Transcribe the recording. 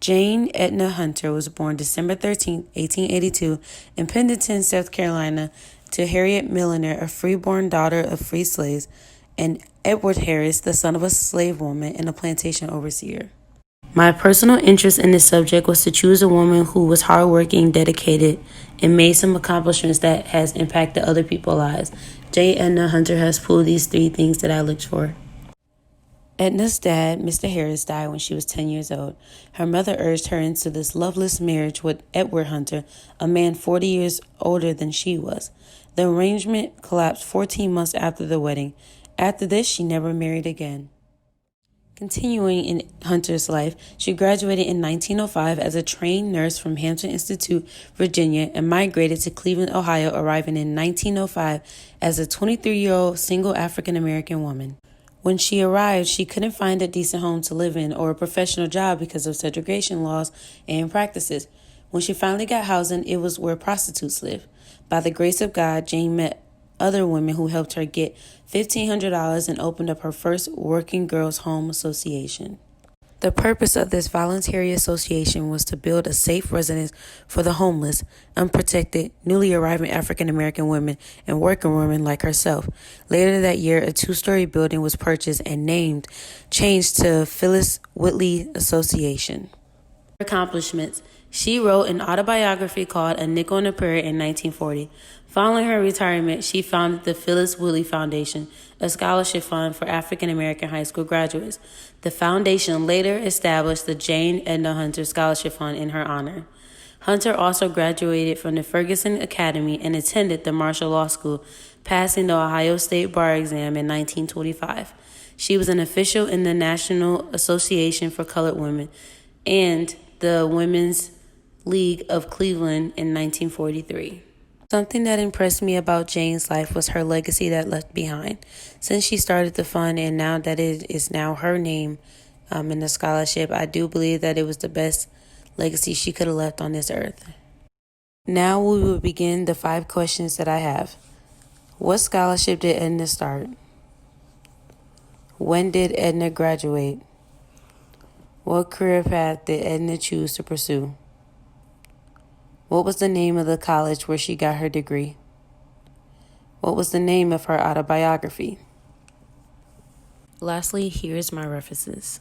Jane Edna Hunter was born December 13, 1882, in Pendleton, South Carolina, to Harriet Milliner, a freeborn daughter of free slaves, and Edward Harris, the son of a slave woman and a plantation overseer. My personal interest in this subject was to choose a woman who was hardworking, dedicated, and made some accomplishments that has impacted other people's lives. Jane Edna Hunter has pulled these three things that I looked for. Edna's dad, Mr. Harris, died when she was 10 years old. Her mother urged her into this loveless marriage with Edward Hunter, a man 40 years older than she was. The arrangement collapsed 14 months after the wedding. After this, she never married again. Continuing in Hunter's life, she graduated in 1905 as a trained nurse from Hampton Institute, Virginia, and migrated to Cleveland, Ohio, arriving in 1905 as a 23-year-old single African-American woman. When she arrived, she couldn't find a decent home to live in or a professional job because of segregation laws and practices. When she finally got housing, it was where prostitutes lived. By the grace of God, Jane met other women who helped her get $1,500 and opened up her first Working Girls Home Association. The purpose of this voluntary association was to build a safe residence for the homeless, unprotected, newly arriving African American women and working women like herself. Later that year, a 2-story building was purchased and changed to Phyllis Whitley Association. Accomplishments. She wrote an autobiography called A Nickel and a Prayer in 1940. Following her retirement, she founded the Phyllis Whitley Foundation, a scholarship fund for African American high school graduates. The foundation later established the Jane Edna Hunter Scholarship Fund in her honor. Hunter also graduated from the Ferguson Academy and attended the Marshall Law School, passing the Ohio State Bar exam in 1925. She was an official in the National Association for Colored Women and the Women's League of Cleveland in 1943. Something that impressed me about Jane's life was her legacy that left behind. Since she started the fund and now that it is now her name in the scholarship, I do believe that it was the best legacy she could have left on this earth. Now we will begin the 5 questions that I have. What scholarship did Edna start? When did Edna graduate? What career path did Edna choose to pursue? What was the name of the college where she got her degree? What was the name of her autobiography? Lastly, here's my references.